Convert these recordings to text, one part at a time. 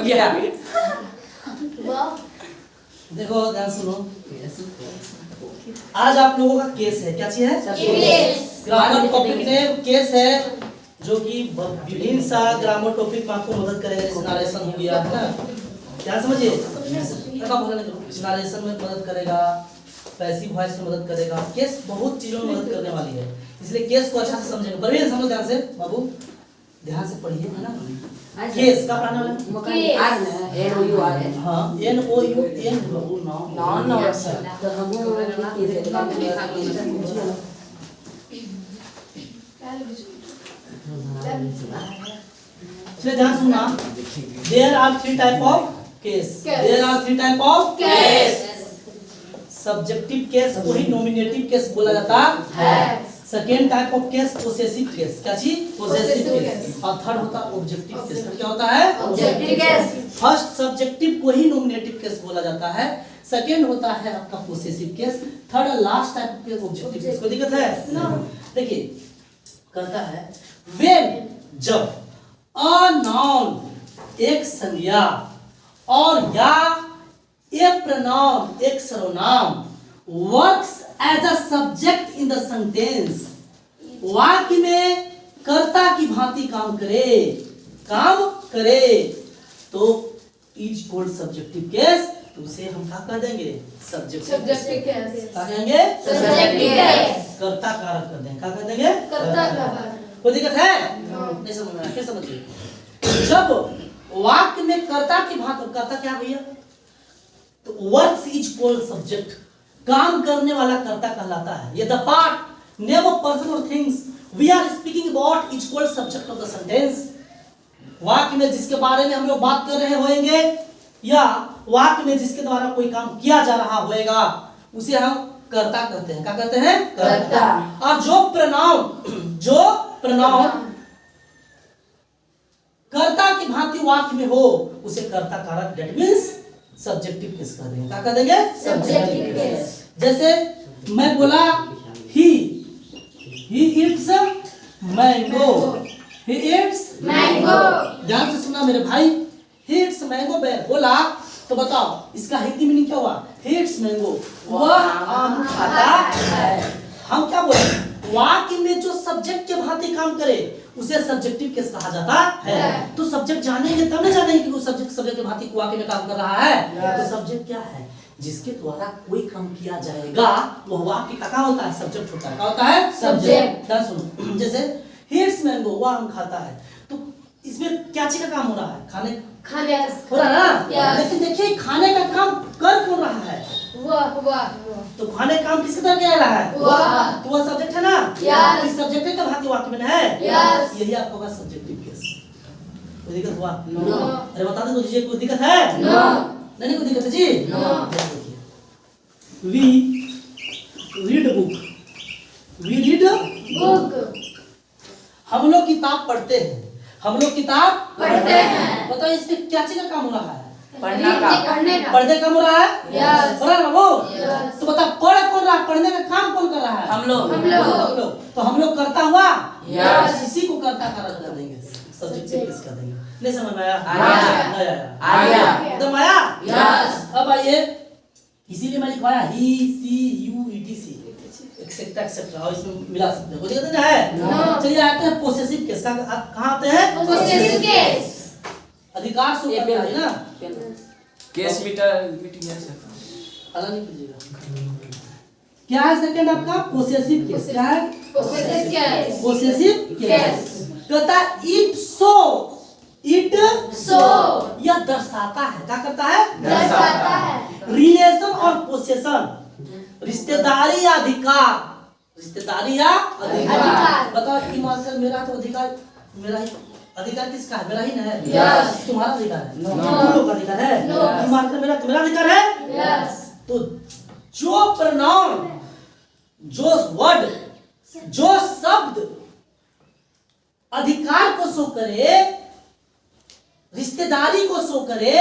गया। देखो ध्यान सुनो, आज आप लोगों का केस है, क्या चीज है? Case. Grammar topic name case है, जो कि विभिन्न सा ग्रामर टॉपिक में आपको मदद करेगा। जैसे नरेशन हो गया है ना, क्या समझिए, नरेशन में मदद करेगा, पैसिव वॉइस में मदद करेगा। केस बहुत चीजों में मदद करने वाली है, इसलिए केस को अच्छा से समझेंगे। परवीन समझो ध्यान से, बाबू ध्यान से पढ़िए, है ना। केस का पढ़ने वाला हाँ, एन ओ यू एन बाबू नाउन तो हम चलिए ध्यान सुनना। There are three type of case. There are three type of case. Subjective case को ही नॉमिनेटिव केस बोला जाता है। Second type of case possessive case, क्या चीज? Possessive case. और थर्ड होता है ऑब्जेक्टिव केस। क्या होता है? Objective case. फर्स्ट सब्जेक्टिव को ही नॉमिनेटिव केस बोला जाता है, सेकेंड होता है आपका possessive case, third last type of case objective case. कोई दिक्कत है? देखिए कहता है व्हेन, जब अ नाउन एक संज्ञा और या एक प्रनाउन एक सर्वनाम works as a subject in the sentence, वाक्य में कर्ता की भांति काम करे तो इज कॉल्ड सब्जेक्टिव केस। तो उसे हम क्या कह देंगे? Subjective case. क्या कहेंगे? Subjective case. कर्ता कारक कर देंगे। क्या कर देंगे? कर्ता कारक। कोई दिक्कत है? नहीं समझ में आया? क्या समझिए, जब वाक्य में कर्ता की भांति, कर्ता क्या भैया? तो वर्क्स इज कॉल्ड सब्जेक्ट, काम करने वाला कर्ता कहलाता है। ये the part name of person और things we are speaking about is called subject of the sentence. वाक्य में जिसके बारे में हम लोग बात कर रहे होंगे या वाक्य में जिसके द्वारा कोई काम किया जा रहा होगा उसे हम कर्ता कहते हैं। क्या कहते हैं? कर्ता। और जो प्रनाउन कर्ता की भांति वाक्य में हो उसे कर्ता कारक, दैट मींस सब्जेक्टिव केस कह देंगे। क्या कह देंगे? Subjective case. जैसे मैं बोला he eats mango, he eats mango. ध्यान से सुना मेरे भाई, ही ईट्स मैंगो बोला तो बताओ इसका हिंदी मीनिंग क्या हुआ? ही ईट्स मैंगो, वह आम खाता है। हम क्या बोले? वाक्य में जो सब्जेक्ट के भांति काम करे उसे सब्जेक्टिव केस कहा जाता है। तो सब्जेक्ट जानेंगे तब न जानेंगे कि वो सब्जेक्ट के भांति वाक्य में काम कर रहा है। तो सब्जेक्ट क्या है? जिसके द्वारा कोई काम किया जाएगा वह वाक्य का क्या होता है? सब्जेक्ट होता है। क्या होता है? सब्जेक्ट। ध्यान सुनो, जैसे ही ईट्स मैंगो, वह आम खाता है, तो इसमें क्या चीज का काम हो रहा है? खाने हो रहा है ना। लेकिन देखिए खाने का काम कर कौन रहा है? तो खाने का काम किसके द्वारा किया जा रहा है? तो वह सब्जेक्ट है ना। इस सब्जेक्ट का भांति वाक्य में है। यही आपको होगा सब्जेक्टिव केस। कोई दिक्कत हुआ? अरे बता दो मुझे, कोई दिक्कत है? नहीं कोई दिक्कत है जी। We read book, we read book. हम लोग किताब पढ़ते हैं, हम लोग किताब पढ़ते हैं। बताओ इसमें क्या चीज का काम हो रहा है? पढ़ने का। पढ़ने का काम हो रहा है। हो रहा है बाबू। Yes. तो बताओ पढ़ कौन रहा है? पढ़ने का काम कौन कर रहा है? हम लोग। तो हम लोग करता हुआ Yes. इसी को करता कारक कर देंगे, सब्जेक्टिव केस कर देंगे। नहीं समझ में आया? आया। एकदम आया? Yes. अब आइए, इसीलिए मैं लिखवाया ही सी यू ई टी सी एक्सेट्रा एक्सेट्रा, और इसमें मिला सकते हैं। कोई दिक्कत नहीं है? चलिए आते हैं पोसेसिव केस। कहाँ आते हैं? Possessive case. अधिकार से ऊपर है ना। केस मीटिंग है सर। अलग नहीं कीजिएगा। क्या है सेकंड आपका? Possessive case. क्या है? Possessive case. पोसेसिव केस कहता है इट सो यह दर्शाता है। क्या करता है? दर्शाता है। रिलेशन और पोसेशन, रिश्तेदारी या अधिकार, रिश्तेदारी या अधिकार। बताओ कि मार्कर मेरा तो अधिकार, मेरा ही अधिकार किसका है? मेरा ही ना है। Yes. तुम्हारा अधिकार है? No. तुम लोग का अधिकार है? No. तुम मार्कर मेरा, तुम्हारा अधिकार है? Yes. तो जो प्रनाउन, जो वर्ड, जो शब्द अधिकार को शो करे, रिश्तेदारी को शो करे,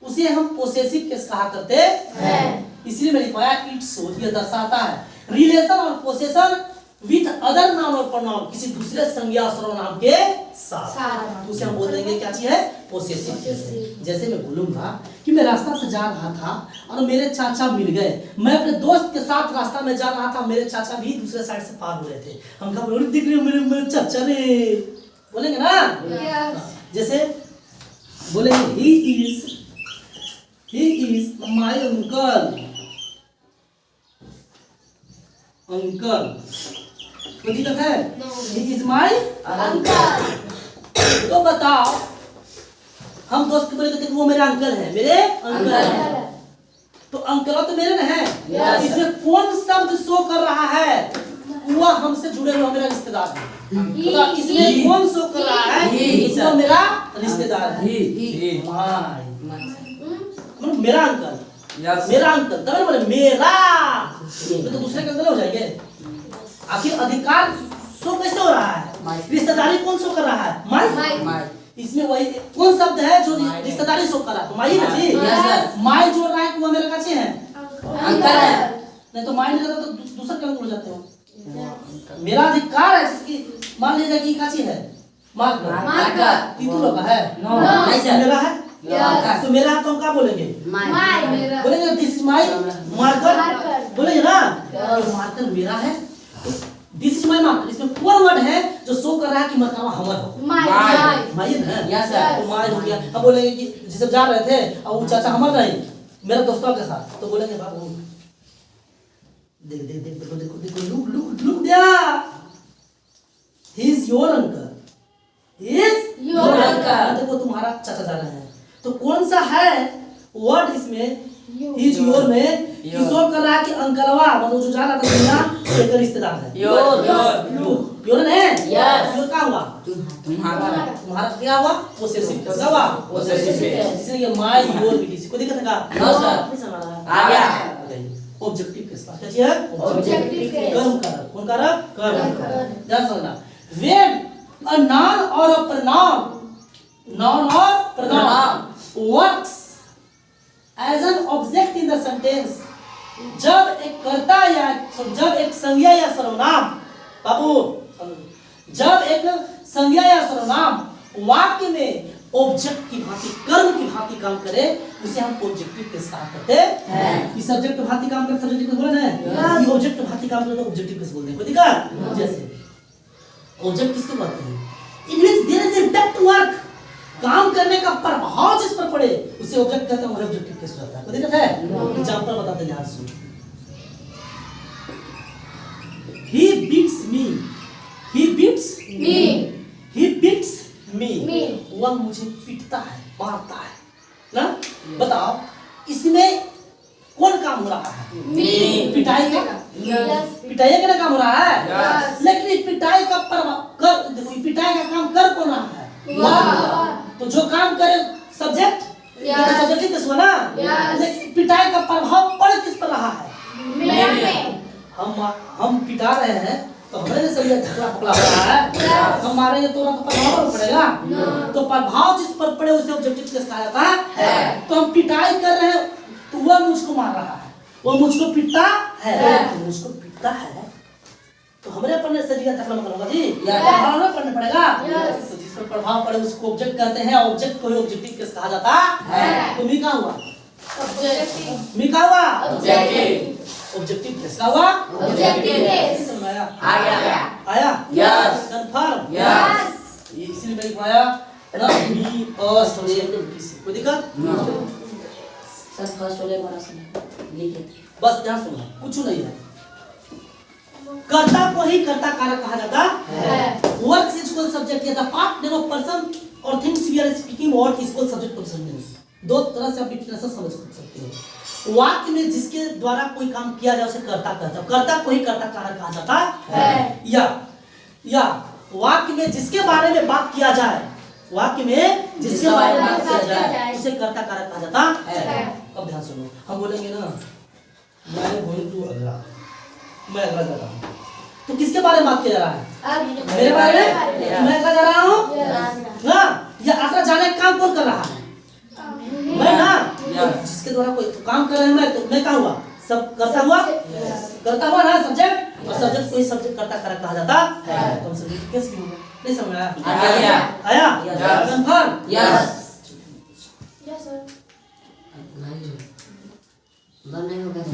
उसे हम पोसेसिव केस कहा करते हैं। इसलिए मैं लिखवाया इट शो, यह दर्शाता है। रिलेशन और पोसेशन विथ अदर नाउन और प्रोनाउन, किसी दूसरे संज्ञा सर्वनाम के साथ, साथ। उसे हम बोल देंगे क्या चीज है, पोसेसिव केस है। जैसे मैं बोलूंगा कि मैं रास्ता से जा रहा था और मेरे चाचा मिल गए, मैं अपने दोस्त के साथ रास्ता में जा रहा था, मेरे चाचा भी दूसरे साइड से पार हो रहे थे, हम कहा बोले दिख रहे हो मेरे चाचा रे, बोलेंगे ना। Yes. जैसे बोलेंगे he is my uncle, uncle कोई दिक्कत है? No. he is my Uncle. तो बताओ, हम दोस्त के बोले तो वो मेरे अंकल है, मेरे अंकल है, तो अंकल तो मेरे ना है। Yes. इसमें कौन शब्द शो कर रहा है, वो हमसे जुड़े हुए मेरा रिश्तेदार है। तो इसमें कौन शो कर रहा है, वो मेरा रिश्तेदार है। मतलब मेरा अंकल, मेरा अंकल, तब बोले मेरा, तो दूसरे के अंकल हो जाएंगे। आखिर अधिकार शो कैसे हो रहा है, रिश्तेदारी कौन शो कर रहा है, माई। इसमें वही कौन शब्द है जो रिश्तेदारी शो कर रहा है, तो माई ना जी। माई जोड़ रहा है, वो मेरा काचे है, अंकल है, नहीं तो माई नहीं रहता तो दूसरा के अंकल हो जाते हो। मेरा अधिकार है, जिसकी मान लीजिए कि काची है, मार्कर, तीतुल का है, मेरा है, तो मेरा है तो हम क्या बोलेंगे, बोलेंगे दिस इज माई मार्कर, बोलेंगे ना, ये मार्कर मेरा है, दिस इज माई मार्कर। इसमें कोई वर्ड है जो शो कर रहा है कि मरकावा हमर हो, माई है ना, तो माई हो गया। अब बोलेंगे कि जिसे जा रहे थे और वो चाचा हमर नहीं, मेरे दोस्तों के साथ, तो बोलेंगे बाबू देख देख देख देखो देखो देखो look there, he is your uncle, he is your uncle, देखो तुम्हारा चाचा जा रहे हैं, तो कौन सा है वर्ड इसमें, ही इज योर में शो कर रहा है कि अंकलवा मतलब जो जा रहा था दुनिया से रिश्तेदार है, योर है, योर का हुआ, तुम्हारा क्या हुआ, पोसेसिव क्या हुआ, इसलिए माय योर बीटीसी को दिक्कत है का, नो सर आ गया। ऑब्जेक्टिव केस क्या चीज है, ऑब्जेक्टिव केस, कर्म कारक, कौन कारक, कर्म। ध्यान समझना, when a noun or a pronoun, noun or pronoun works as an object in the sentence, जब एक कर्ता या जब एक संज्ञा या सर्वनाम, बाबू जब एक संज्ञा या सर्वनाम वाक्य में ऑब्जेक्ट की भांति, कर्म की भांति काम करे, उसे हम ऑब्जेक्टिव केस कहा करते हैं। इस सब्जेक्ट की भांति काम करे, सब्जेक्टिव केस बोले ना, ये ऑब्जेक्ट की भांति काम करे तो ऑब्जेक्टिव केस बोलते हैं। कोई दिक्कत? जैसे ऑब्जेक्ट किसको कहते हैं, in which there is impact work, काम करने का प्रभाव जिस पर पड़े उसे ऑब्जेक्ट कहते हैं, ऑब्जेक्टिव केस होता है। कोई दिक्कत है? एग्जांपल बताते हैं, ध्यान सुनो। He beats me, he beats me, he beats me, me, वह मुझे पीटता है, मारता है ना। बताओ इसमें कौन काम हो रहा है, me, पिटाई का, yes, पिटाई का काम हो रहा है, yes, लेकिन पिटाई का कर, देखो पिटाई का काम कर कौन रहा है, वह, तो जो काम करे सब्जेक्ट, yes, सब्जेक्ट किस हुआ ना, yes, लेकिन पिटाई का प्रभाव पड़ किस पर रहा है, me, हम पिटा रहे हैं तो हमारे से ये झगड़ा पकड़ा हो रहा है, हम मारेंगे तो प्रभाव पड़ेगा, तो प्रभाव जिस पर पड़े उसे ऑब्जेक्टिव केस कहा जाता है। तो हम पिटाई कर रहे हैं तो वह मुझको मार रहा है, वो मुझको पीटता है, तो मुझको पीटता है तो हमारे पढ़ने से झगड़ा पकड़ा होगा जी, प्रभाव ना पड़ने पड़ेगा, तो जिस पर प्रभाव पड़े उसको ऑब्जेक्ट कहते हैं, ऑब्जेक्ट को ही ऑब्जेक्टिव केस कहा जाता है। तो मी का हुआ, मी का हुआ, ऑब्जेक्टिव केस का हुआ, ऑब्जेक्टिव केस, आया, यस, कंफर्म, यस, इसीलिए मैंने पढ़ाया ना, मी अस कोई दिक्कत सर फर्स्ट वाले हमारा सुना लिखे थे, बस ध्यान सुनना, कुछ नहीं है। कर्ता को ही कर्ता कारक कहा जाता है। वर्क इज इक्वल सब्जेक्ट या the part name of person और things we are speaking what is equal subject of sentence. दो तरह से आप डिफिनेशन समझ सकते हो। वाक्य में जिसके द्वारा कोई काम किया जाए उसे कर्ता कहता है, कर्ता को ही कर्ता कारक कहा जाता है। या वाक्य में जिसके बारे में बात किया जाए, वाक्य में जिसके बारे में बात किया जाए उसे कर्ता कारक कहा जाता है। अब ध्यान सुनो, हम बोलेंगे ना मैं गोइंग टू अगला, मैं अगला जा रहा हूँ, तो किसके बारे में बात किया जा रहा है, मेरे बारे में, मैं अगला जा रहा हूँ ना, या अगला जाने का काम कौन कर रहा है, मैं ना, जिसके द्वारा कोई काम कर रहे हैं मैं, तो मैं क्या हुआ, सब करता हुआ, करता हुआ ना सब्जेक्ट, और सब्जेक्ट कोई सब्जेक्ट करता करा कहा जाता है तो हम सब्जेक्ट केस भी होगा नहीं समझ आया। आया Yes. Confirm yes Yes, sir. नहीं बंद नहीं हो गया